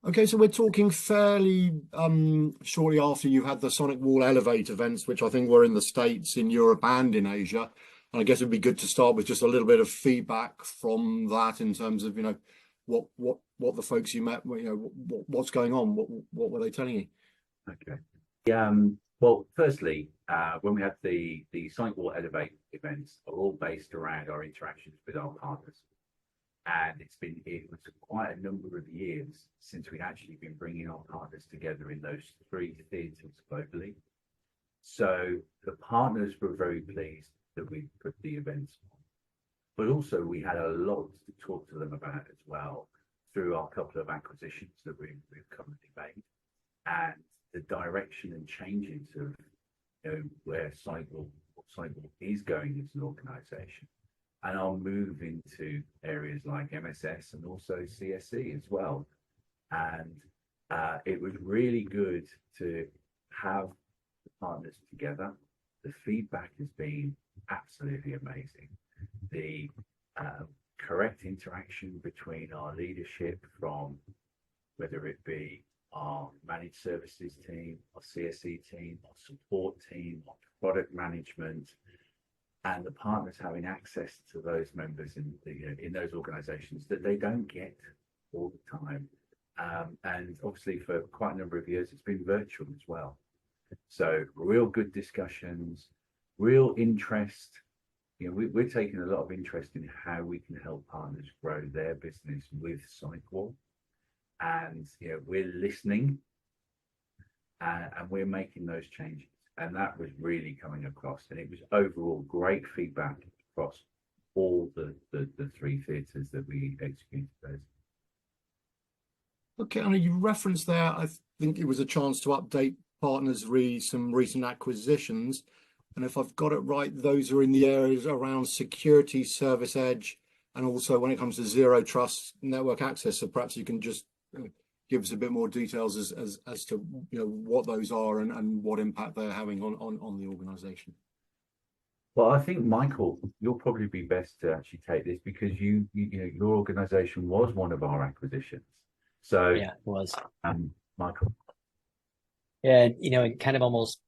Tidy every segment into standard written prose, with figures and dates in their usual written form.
Okay, so we're talking fairly shortly after you had the SonicWall Elevate events, which I think were in the States, in Europe, and in Asia. And I guess it'd be good to start with just a little bit of feedback from that in terms of, what the folks you met, what's going on, what were they telling you? Okay. Well, firstly, when we had the SonicWall Elevate events, are all based around our interactions with our partners. And it was quite a number of years since we'd actually been bringing our partners together in those 3 theatres globally. So the partners were very pleased that we put the events on, but also we had a lot to talk to them about as well through our couple of acquisitions that we've currently made, and the direction and changes of where SonicWall is going as an organisation. And I'll move into areas like MSS and also CSE as well. And it was really good to have the partners together. The feedback has been absolutely amazing. The correct interaction between our leadership, from whether it be our managed services team, our CSE team, our support team, our product management, and the partners having access to those members in those organizations that they don't get all the time. And obviously for quite a number of years, it's been virtual as well. So real good discussions, real interest. We're taking a lot of interest in how we can help partners grow their business with SonicWall. And we're listening and we're making those changes. And that was really coming across, and it was overall great feedback across all the 3 theatres that we executed those. Okay, Anna, you referenced there, I think it was a chance to update partners some recent acquisitions. And if I've got it right, those are in the areas around security, service edge, and also when it comes to zero trust network access. So perhaps you can just give us a bit more details as to what those are and what impact they're having on the organization. Well, I think, Michael, you'll probably be best to actually take this, because your organization was one of our acquisitions. So yeah, it was. Michael. Yeah, kind of almost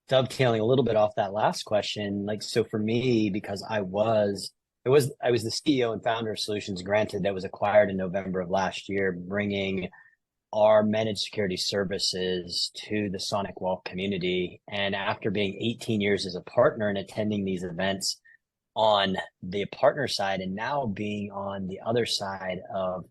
dovetailing a little bit off that last question. So for me, because I was the CEO and founder of Solutions Granted that was acquired in November of last year, bringing our managed security services to the SonicWall community. And after being 18 years as a partner and attending these events on the partner side, and now being on the other side of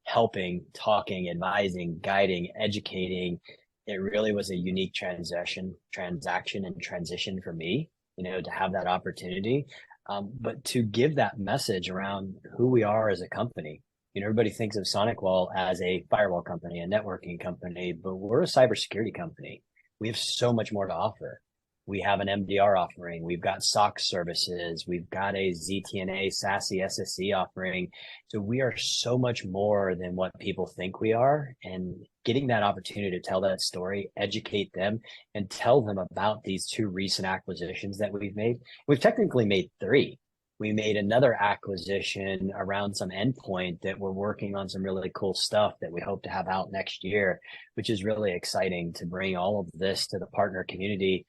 helping, talking, advising, guiding, educating, it really was a unique transaction and transition for me, to have that opportunity. But to give that message around who we are as a company. Everybody thinks of SonicWall as a firewall company, a networking company, but we're a cybersecurity company. We have so much more to offer. We have an MDR offering. We've got SOC services. We've got a ZTNA, SASE, SSE offering. So we are so much more than what people think we are. And getting that opportunity to tell that story, educate them, and tell them about these 2 recent acquisitions that we've made. We've technically made 3. We made another acquisition around some endpoint that we're working on some really cool stuff that we hope to have out next year, which is really exciting to bring all of this to the partner community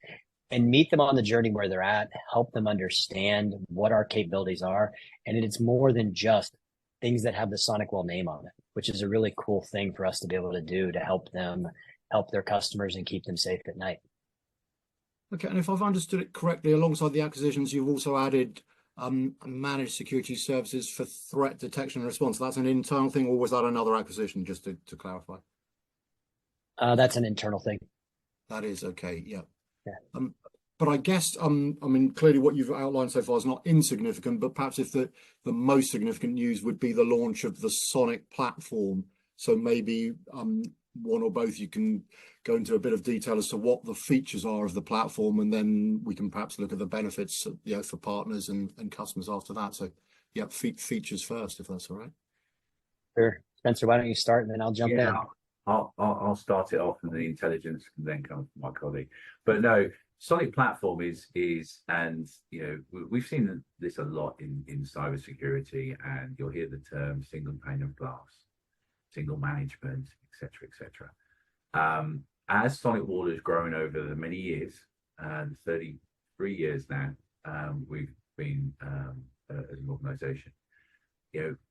and meet them on the journey where they're at, help them understand what our capabilities are. And it's more than just things that have the SonicWall name on it, which is a really cool thing for us to be able to do to help them, help their customers and keep them safe at night. Okay, and if I've understood it correctly, alongside the acquisitions, you've also added managed security services for threat detection and response. That's an internal thing, or was that another acquisition, just to clarify? That's an internal thing. That is, okay, yeah. Yeah. But I guess, clearly what you've outlined so far is not insignificant, but perhaps if the most significant news would be the launch of the SonicPlatform. So maybe one or both, you can go into a bit of detail as to what the features are of the platform, and then we can perhaps look at the benefits for partners and customers after that. So yeah, features first, if that's all right. Sure. Spencer, why don't you start and then I'll jump in. I'll start it off, and the intelligence can then come from my colleague. But no, SonicPlatform is, and we've seen this a lot in cybersecurity, and you'll hear the term single pane of glass, single management, etc., etc. As SonicWall has grown over the many years, and 33 years now, we've been as an organization.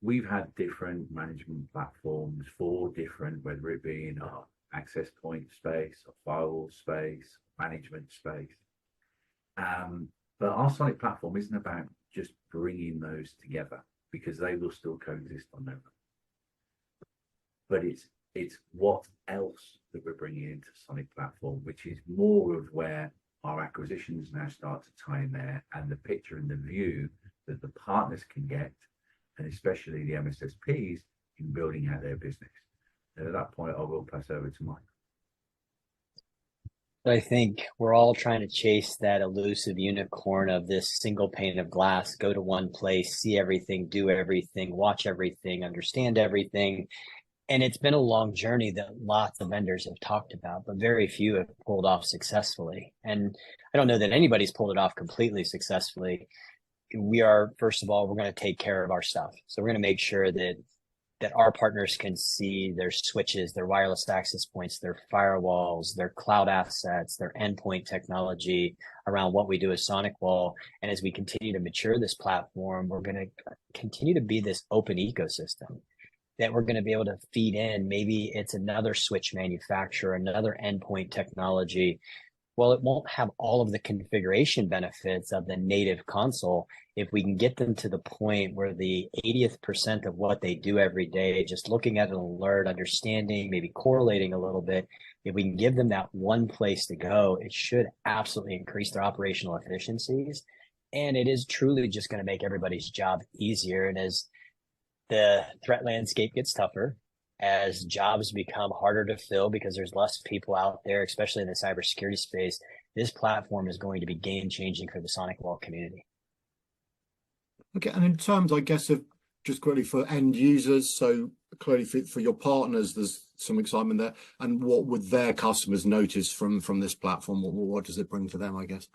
We've had different management platforms for different, whether it be in our access point space, or firewall space, management space. But our Sonic platform isn't about just bringing those together, because they will still coexist on their own. But it's what else that we're bringing into Sonic platform, which is more of where our acquisitions now start to tie in there, and the picture and the view that the partners can get, and especially the MSSPs, in building out their business. And at that point, I will pass over to Mike. I think we're all trying to chase that elusive unicorn of this single pane of glass, go to one place, see everything, do everything, watch everything, understand everything. And it's been a long journey that lots of vendors have talked about, but very few have pulled off successfully. And I don't know that anybody's pulled it off completely successfully. We are, first of all, we're going to take care of our stuff. So we're going to make sure that our partners can see their switches, their wireless access points, their firewalls, their cloud assets, their endpoint technology around what we do as SonicWall. And as we continue to mature this platform, we're going to continue to be this open ecosystem that we're going to be able to feed in. Maybe it's another switch manufacturer, another endpoint technology. Well, it won't have all of the configuration benefits of the native console. If we can get them to the point where the 80th percent of what they do every day, just looking at an alert, understanding, maybe correlating a little bit, if we can give them that one place to go, it should absolutely increase their operational efficiencies. And it is truly just going to make everybody's job easier. And as the threat landscape gets tougher, as jobs become harder to fill because there's less people out there, especially in the cybersecurity space, this platform is going to be game-changing for the SonicWall community. Okay, and in terms, I guess, of just quickly for end users, so clearly for your partners, there's some excitement there. And what would their customers notice from this platform? What does it bring to them, I guess?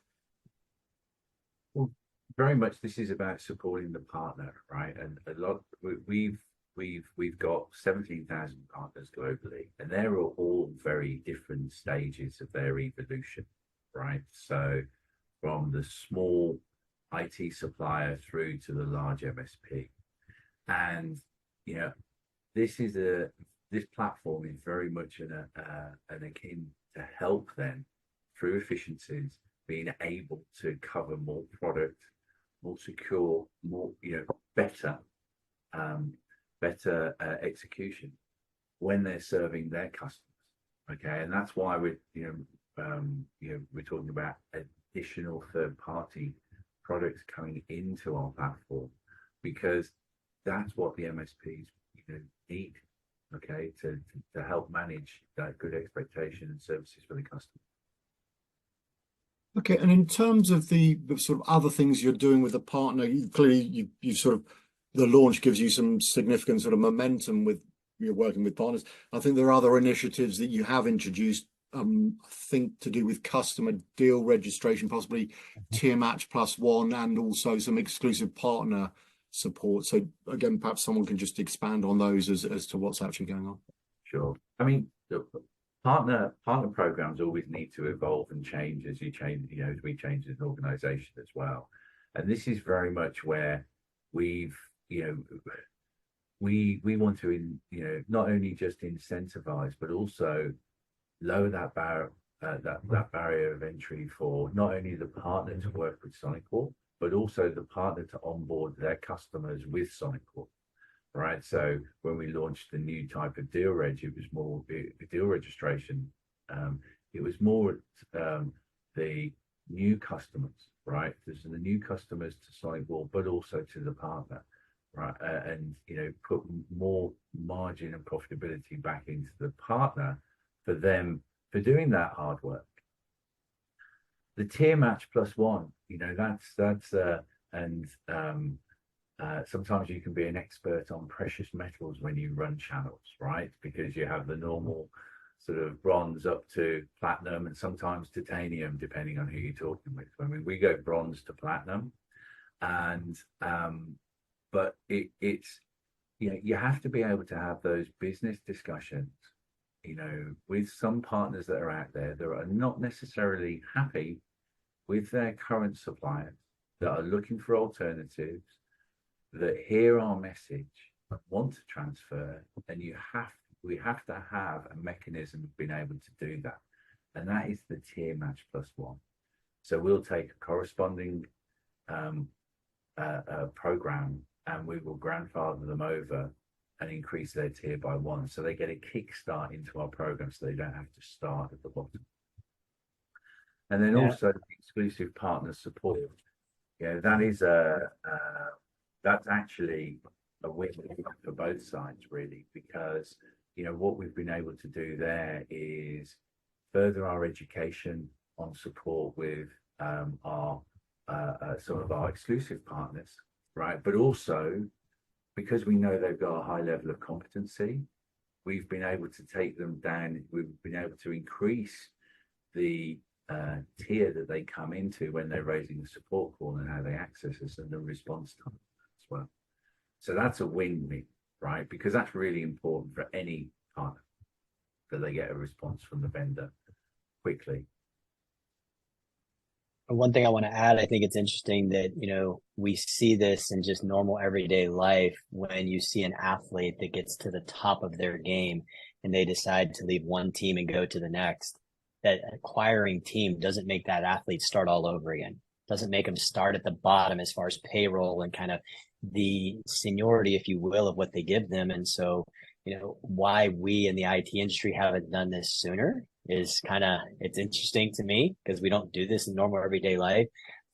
Well, very much this is about supporting the partner, right? And a lot we've got 17,000 partners globally, and they're all very different stages of their evolution, right? So from the small IT supplier through to the large MSP. And this platform is very much an akin to help them through efficiencies, being able to cover more product, more secure, more better execution when they're serving their customers. Okay, and that's why we're talking about additional third-party products coming into our platform, because that's what the MSPs need. Okay, to help manage that good expectation and services for the customer. Okay, and in terms of the sort of other things you're doing with the partner, clearly you sort of, the launch gives you some significant sort of momentum with you're working with partners. I think there are other initiatives that you have introduced, I think to do with customer deal registration, possibly tier match +1, and also some exclusive partner support. So again, perhaps someone can just expand on those as to what's actually going on. Sure. I mean, the partner programs always need to evolve and change as you change, as we change as an organization as well. And this is very much where we want to not only just incentivize, but also lower that barrier of entry for not only the partner to work with SonicWall, but also the partner to onboard their customers with SonicWall. Right. So when we launched the new type of deal reg, it was more deal registration. It was more the new customers, right? There's the new customers to SonicWall, but also to the partner, right? And put more margin and profitability back into the partner for them for doing that hard work. The tier match +1, sometimes you can be an expert on precious metals when you run channels, right? Because you have the normal sort of bronze up to platinum and sometimes titanium, depending on who you're talking with. I mean, we go bronze to platinum, and but it's you have to be able to have those business discussions, with some partners that are out there that are not necessarily happy with their current suppliers, that are looking for alternatives, that hear our message, want to transfer, and we have to have a mechanism of being able to do that. And that is the tier match +1. So we'll take a corresponding program, and we will grandfather them over and increase their tier by 1. So they get a kickstart into our program, so they don't have to start at the bottom. And then also the exclusive partner support. That is that's actually a win for both sides, really, because what we've been able to do there is further our education on support with our some of our exclusive partners, right? But also, because we know they've got a high level of competency, we've been able to take them down. We've been able to increase the tier that they come into when they're raising the support call and how they access us, and the response time as well. So that's a win-win, right? Because that's really important for any partner, that they get a response from the vendor quickly. One thing I want to add, I think it's interesting that, we see this in just normal everyday life when you see an athlete that gets to the top of their game and they decide to leave one team and go to the next. That acquiring team doesn't make that athlete start all over again. Doesn't make them start at the bottom as far as payroll and kind of the seniority, if you will, of what they give them. And so, why we in the IT industry haven't done this sooner is it's interesting to me, because we don't do this in normal everyday life.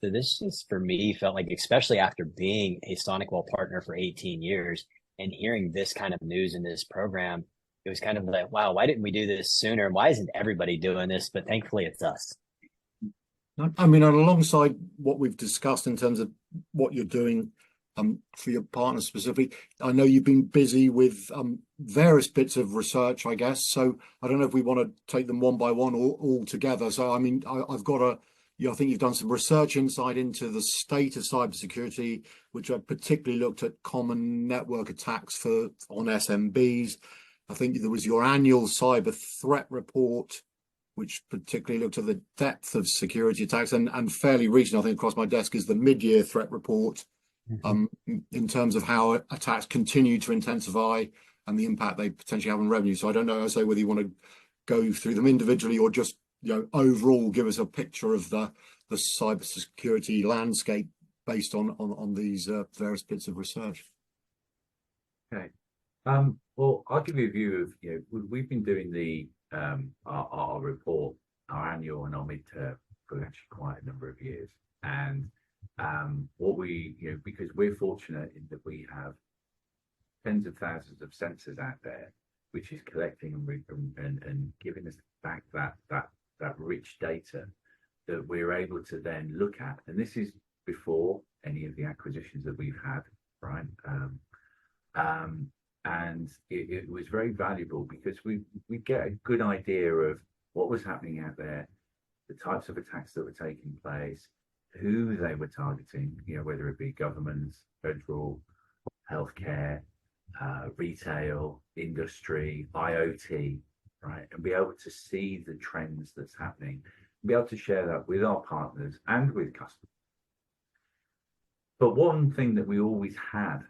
So this just, for me, felt like, especially after being a SonicWall partner for 18 years and hearing this kind of news in this program, it was kind of like, wow, why didn't we do this sooner? Why isn't everybody doing this? But thankfully it's us. I mean, and alongside what we've discussed in terms of what you're doing for your partners specifically, I know you've been busy with various bits of research, I guess. So I don't know if we want to take them one by one or all together. So, I mean, I've got I think you've done some research insight into the state of cybersecurity, which I particularly looked at common network attacks on SMBs. I think there was your annual cyber threat report, which particularly looked at the depth of security attacks, and fairly recent, I think, across my desk is the mid-year threat report, in terms of how attacks continue to intensify and the impact they potentially have on revenue. So I don't know, I say, whether you want to go through them individually or just overall give us a picture of the cybersecurity landscape based on these various bits of research. Okay. Well, I'll give you a view of, we've been doing the our report, our annual and our midterm, for actually quite a number of years. And what we, because we're fortunate in that we have tens of thousands of sensors out there, which is collecting and giving us back that rich data that we're able to then look at. And this is before any of the acquisitions that we've had, right? And it was very valuable because we get a good idea of what was happening out there, the types of attacks that were taking place, who they were targeting, whether it be governments, federal, healthcare, retail, industry, IoT, right? And be able to see the trends that's happening, and be able to share that with our partners and with customers. But one thing that we always had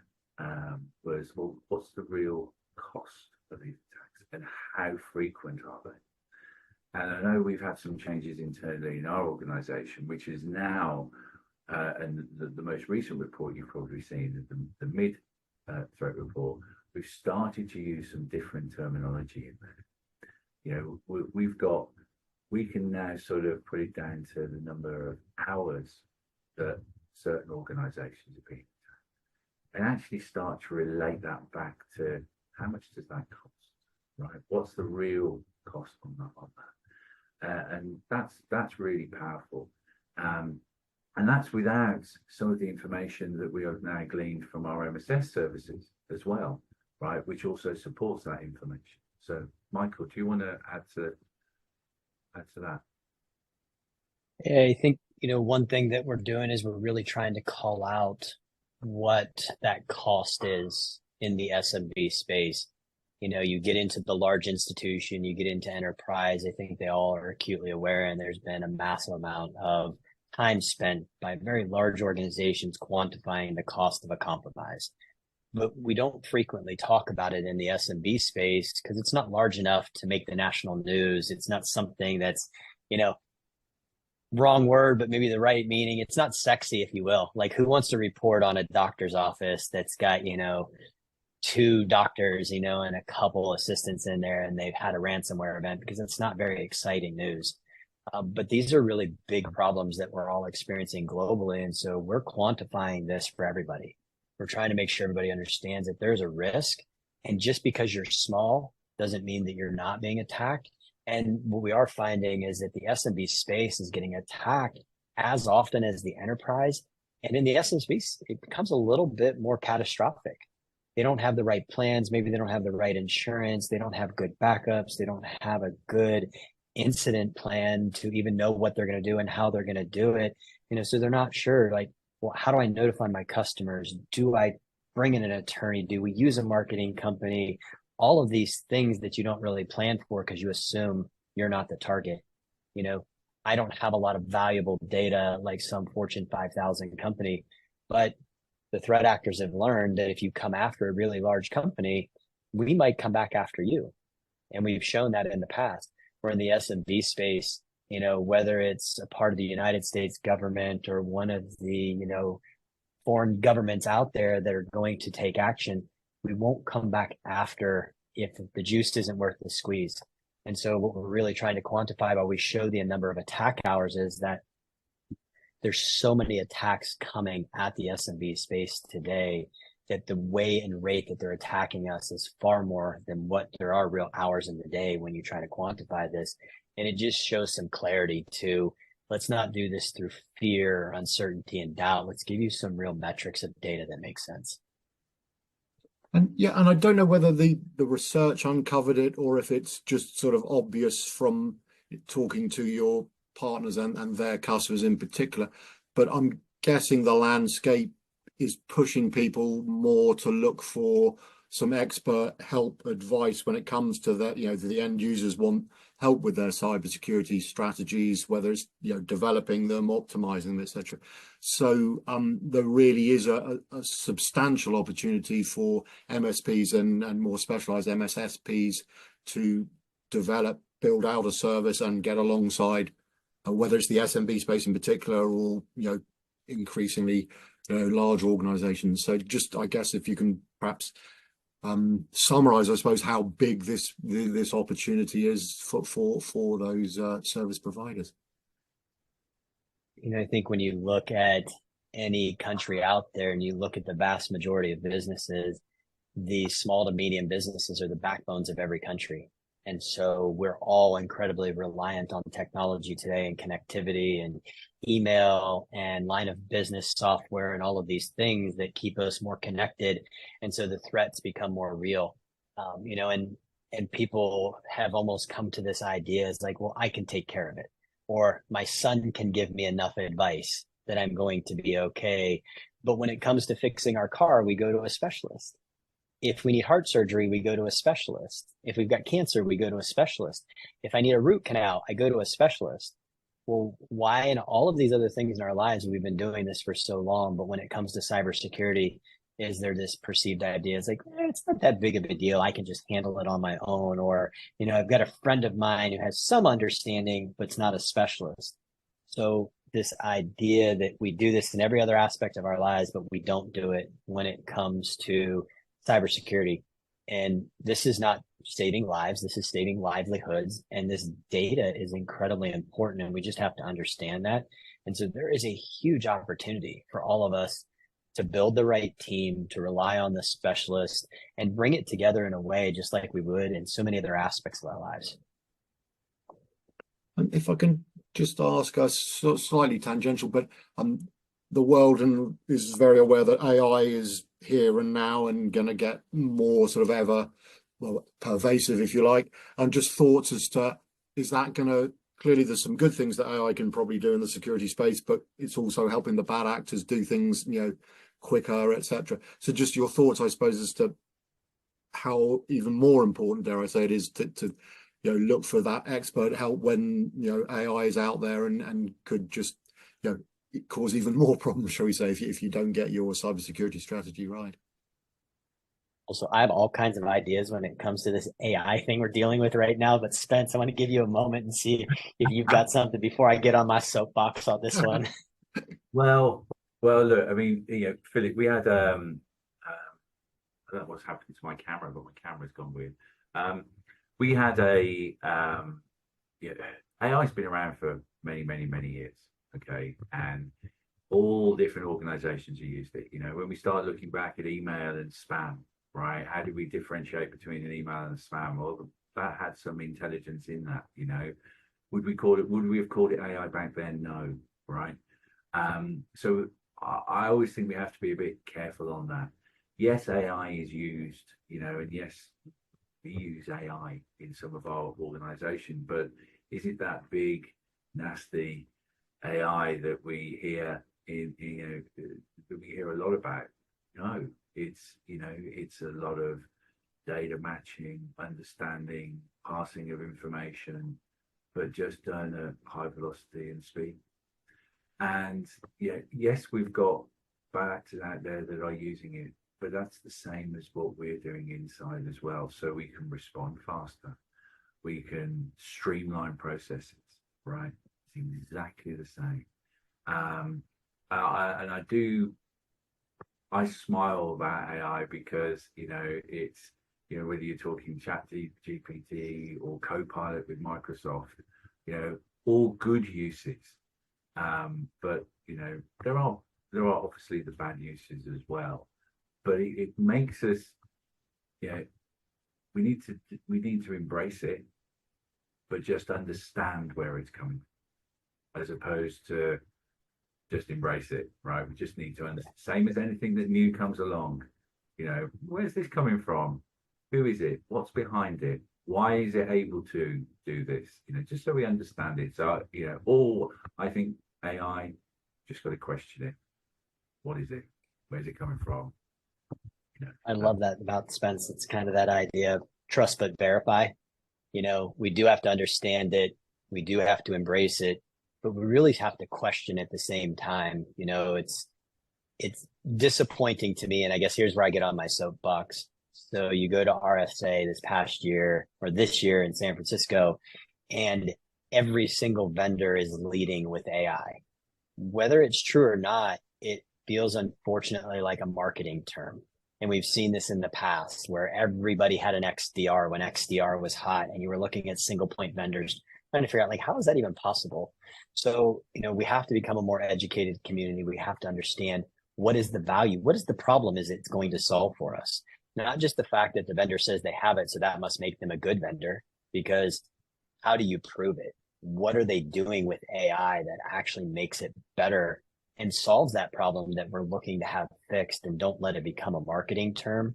was, well, what's the real cost of these attacks and how frequent are they? And I know we've had some changes internally in our organization, which is now, and the most recent report you've probably seen, the mid threat report, we've started to use some different terminology in there. We can now sort of put it down to the number of hours that certain organizations are being attacked, and actually start to relate that back to how much does that cost, right? What's the real cost on that? And that's really powerful. And that's without some of the information that we have now gleaned from our MSS services as well, right? Which also supports that information. So, Michael, do you want to add to that? Yeah, I think, one thing that we're doing is we're really trying to call out what that cost is in the SMB space. You get into the large institution, you get into enterprise. I think they all are acutely aware, and there's been a massive amount of time spent by very large organizations quantifying the cost of a compromise. But we don't frequently talk about it in the SMB space because it's not large enough to make the national news. It's not something that's, wrong word, but maybe the right meaning. It's not sexy, if you will. Like, who wants to report on a doctor's office that's got, two doctors, and a couple assistants in there, and they've had a ransomware event, because it's not very exciting news. But these are really big problems that we're all experiencing globally. And so we're quantifying this for everybody. We're trying to make sure everybody understands that there's a risk. And just because you're small doesn't mean that you're not being attacked. And what we are finding is that the SMB space is getting attacked as often as the enterprise. And in the SMB, it becomes a little bit more catastrophic. They don't have the right plans. Maybe they don't have the right insurance. They don't have good backups. They don't have a good incident plan to even know what they're going to do and how they're going to do it. So they're not sure, like, well, how do I notify my customers? Do I bring in an attorney? Do we use a marketing company? All of these things that you don't really plan for because you assume you're not the target. I don't have a lot of valuable data like some Fortune 5,000 company, but the threat actors have learned that if you come after a really large company, we might come back after you. And we've shown that in the past. We're in the SMB space, whether it's a part of the United States government or one of the, foreign governments out there that are going to take action, we won't come back after if the juice isn't worth the squeeze. And so what we're really trying to quantify while we show the number of attack hours is that there's so many attacks coming at the SMB space today that the way and rate that they're attacking us is far more than what there are real hours in the day when you try to quantify this. And it just shows some clarity to, let's not do this through fear, uncertainty, and doubt. Let's give you some real metrics of data that makes sense. And I don't know whether the research uncovered it or if it's just sort of obvious from talking to your partners and their customers in particular, but I'm guessing the landscape is pushing people more to look for some expert help, advice when it comes to that. The end users want help with their cybersecurity strategies, whether it's developing them, optimizing them, etc. So there really is a substantial opportunity for MSPs and more specialized MSSPs to develop, build out a service and get alongside, whether it's the SMB space in particular or increasingly large organizations. So just, I guess, if you can perhaps summarize, I suppose, how big this opportunity is for those service providers. I think when you look at any country out there and you look at the vast majority of businesses, the small to medium businesses are the backbones of every country. And so we're all incredibly reliant on technology today, and connectivity and email and line of business software and all of these things that keep us more connected. And so the threats become more real, and people have almost come to this idea as like, well, I can take care of it, or my son can give me enough advice that I'm going to be okay. But when it comes to fixing our car, we go to a specialist. If we need heart surgery, we go to a specialist. If we've got cancer, we go to a specialist. If I need a root canal, I go to a specialist. Well, why in all of these other things in our lives, we've been doing this for so long, but when it comes to cybersecurity, is there this perceived idea? It's like, it's not that big of a deal. I can just handle it on my own. Or, I've got a friend of mine who has some understanding, but it's not a specialist. So this idea that we do this in every other aspect of our lives, but we don't do it when it comes to cybersecurity. And this is not saving lives. This is saving livelihoods. And this data is incredibly important. And we just have to understand that. And so there is a huge opportunity for all of us to build the right team, to rely on the specialist, and bring it together in a way just like we would in so many other aspects of our lives. And if I can just ask us slightly tangential, but the world and is very aware that AI is here and now and going to get more sort of ever well pervasive, if you like. And just thoughts as to, is that going to, clearly there's some good things that AI can probably do in the security space, but it's also helping the bad actors do things, you know, quicker, etc. So just your thoughts, I suppose, as to how even more important, dare I say, it is to you know, look for that expert help when, you know, AI is out there and could just, you know, cause even more problems, shall we say, if you don't get your cybersecurity strategy right. Also, I have all kinds of ideas when it comes to this AI thing we're dealing with right now. But Spence, I want to give you a moment and see if you've got something before I get on my soapbox on this one. Well, look, I mean, you know, Philip, we had I don't know what's happening to my camera, but my camera's gone weird. We had a yeah, AI's been around for many years, okay, and all different organizations have used it. You know, when we start looking back at email and spam, right? How do we differentiate between an email and a spam? Well, that had some intelligence in that, you know. Would we have called it AI back then? No, right? So I always think we have to be a bit careful on that. Yes, AI is used, you know, and yes, we use AI in some of our organization, but is it that big, nasty AI that we hear that we hear a lot about? No, it's, you know, it's a lot of data matching, understanding, passing of information, but just done at high velocity and speed. And yeah, yes, we've got bad actors out there that are using it, but that's the same as what we're doing inside as well. So we can respond faster, we can streamline processes, right? It's exactly the same. And I smile about AI because, you know, it's, you know, whether you're talking ChatGPT or Copilot with Microsoft, you know, all good uses. But, you know, there are obviously the bad uses as well. But it makes us, you know, we need to embrace it, but just understand where it's coming, as opposed to just embrace it, right? We just need to understand. Same as anything that new comes along, you know, where's this coming from? Who is it? What's behind it? Why is it able to do this? You know, just so we understand it. So, you know, all I think AI, just got to question it. What is it? Where's it coming from? You know, I love that about Spence. It's kind of that idea of trust but verify. You know, we do have to understand it. We do have to embrace it, but we really have to question at the same time. You know, it's disappointing to me. And I guess here's where I get on my soapbox. So you go to RSA this past year or this year in San Francisco, and every single vendor is leading with AI. Whether it's true or not, it feels unfortunately like a marketing term. And we've seen this in the past where everybody had an XDR when XDR was hot, and you were looking at single point vendors trying to figure out, like, how is that even possible? So, you know, we have to become a more educated community. We have to understand, what is the value? What is the problem is it's going to solve for us? Not just the fact that the vendor says they have it, so that must make them a good vendor, because how do you prove it? What are they doing with AI that actually makes it better and solves that problem that we're looking to have fixed, and don't let it become a marketing term?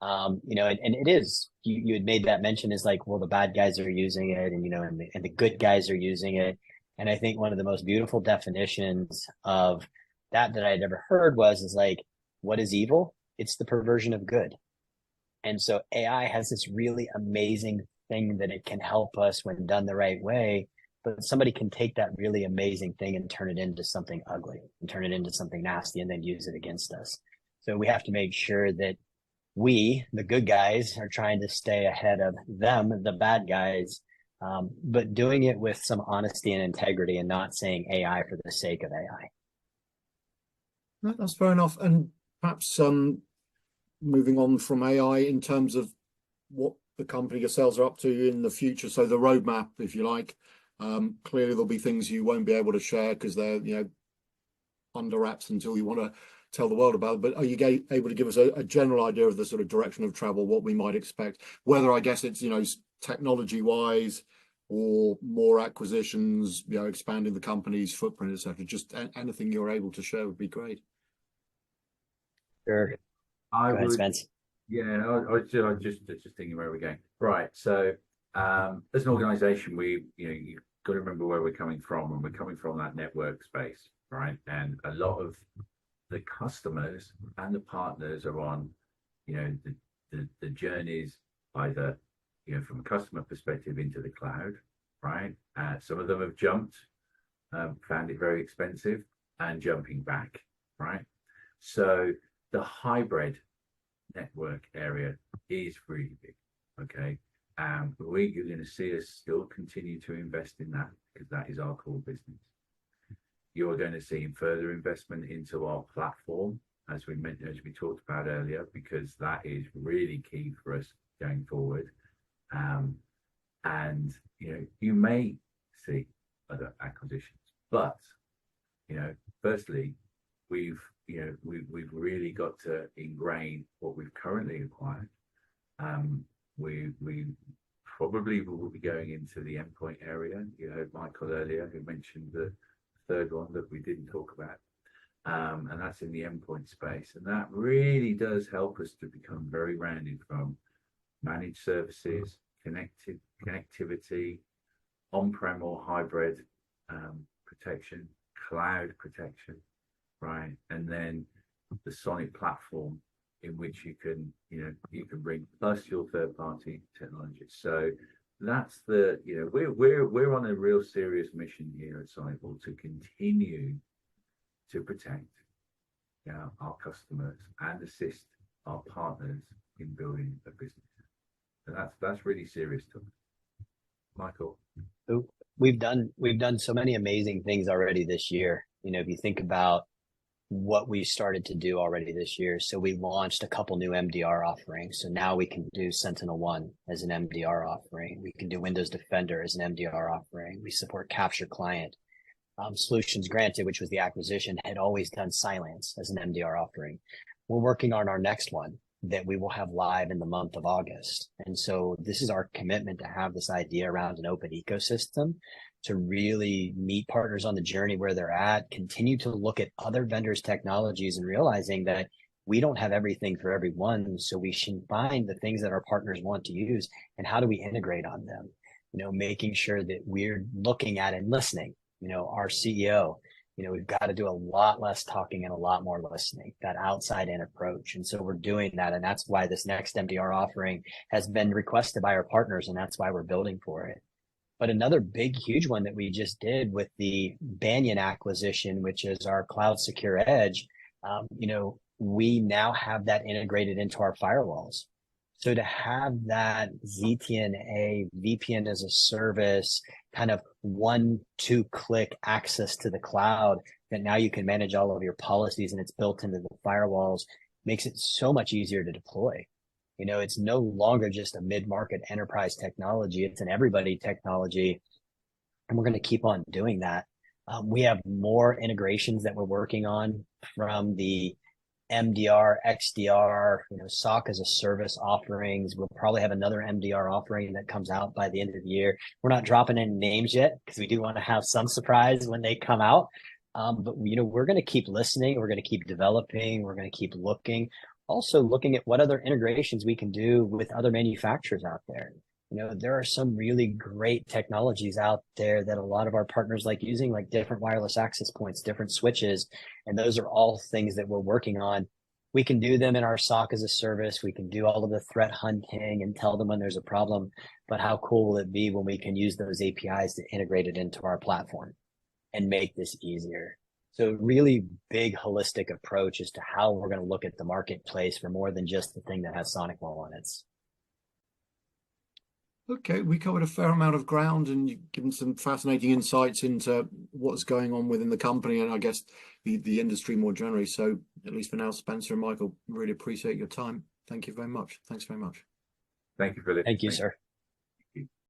You know, and it is, you had made that mention, is like, well, the bad guys are using it, and, you know, and the good guys are using it. And I think one of the most beautiful definitions of that I had ever heard is like, what is evil? It's the perversion of good. And so AI has this really amazing thing that it can help us when done the right way, but somebody can take that really amazing thing and turn it into something ugly and turn it into something nasty and then use it against us. So we have to make sure that we, the good guys, are trying to stay ahead of them, the bad guys, but doing it with some honesty and integrity, and not saying AI for the sake of AI. That's fair enough. And perhaps moving on from AI in terms of what the company yourselves are up to in the future. So the roadmap, if you like, clearly there'll be things you won't be able to share because they're, you know, under wraps until you want to tell the world about it. But are you able to give us a general idea of the sort of direction of travel, what we might expect, whether, I guess, it's, you know, technology wise, or more acquisitions, expanding the company's footprint, etc. Just anything you're able to share would be great. Sure. I Go ahead, would, Spence. yeah, I was just thinking where we're going. Right. So, as an organization, you've got to remember where we're coming from, and we're coming from that network space, right? And a lot of the customers and the partners are on, the journeys either, from a customer perspective into the cloud, right? Some of them have jumped, found it very expensive, and jumping back, right? So the hybrid network area is really big, okay? You're going to see us still continue to invest in that because that is our core business. You're going to see further investment into our platform, as we talked about earlier, because that is really key for us going forward. And you may see other acquisitions, but firstly, we've really got to ingrain what we've currently acquired. We probably will be going into the endpoint area. You heard Michael earlier who mentioned the third one that we didn't talk about, and that's in the endpoint space. And that really does help us to become very rounded from managed services, connectivity, on-prem or hybrid protection, cloud protection, right? And then the Sonic platform in which you can bring plus your third-party technologies. So that's we're on a real serious mission here at SonicWall to continue to protect our customers and assist our partners in building a business. And that's really serious to us. Michael. So we've done so many amazing things already this year. If you think about what we started to do already this year. So we launched a couple new MDR offerings. So now we can do SentinelOne as an MDR offering. We can do Windows Defender as an MDR offering. We support Capture Client. Solutions Granted, which was the acquisition, had always done Silence as an MDR offering. We're working on our next one that we will have live in the month of August. And so this is our commitment to have this idea around an open ecosystem, to really meet partners on the journey where they're at, continue to look at other vendors' technologies and realizing that we don't have everything for everyone. So we should find the things that our partners want to use and how do we integrate on them, making sure that we're looking at and listening, our CEO, we've got to do a lot less talking and a lot more listening, that outside in approach. And so we're doing that. And that's why this next MDR offering has been requested by our partners. And that's why we're building for it. But another big, huge one that we just did with the Banyan acquisition, which is our cloud secure edge, we now have that integrated into our firewalls. So to have that ZTNA, VPN as a service, kind of 1-2 click access to the cloud that now you can manage all of your policies and it's built into the firewalls, makes it so much easier to deploy. It's no longer just a mid-market enterprise technology. It's an everybody technology. And we're going to keep on doing that. We have more integrations that we're working on from the MDR, XDR, SOC as a service offerings. We'll probably have another MDR offering that comes out by the end of the year. We're not dropping any names yet because we do want to have some surprise when they come out. But we're going to keep listening. We're going to keep developing. We're going to keep looking. Also looking at what other integrations we can do with other manufacturers out there. There are some really great technologies out there that a lot of our partners like using, like different wireless access points, different switches. And those are all things that we're working on. We can do them in our SOC as a service. We can do all of the threat hunting and tell them when there's a problem. But how cool will it be when we can use those APIs to integrate it into our platform and make this easier? So really big holistic approach as to how we're going to look at the marketplace for more than just the thing that has SonicWall on it. Okay, we covered a fair amount of ground and you've given some fascinating insights into what's going on within the company and I guess the industry more generally. So at least for now, Spencer and Michael, really appreciate your time. Thank you very much. Thanks very much. Thank you, Philip. Thank you, sir.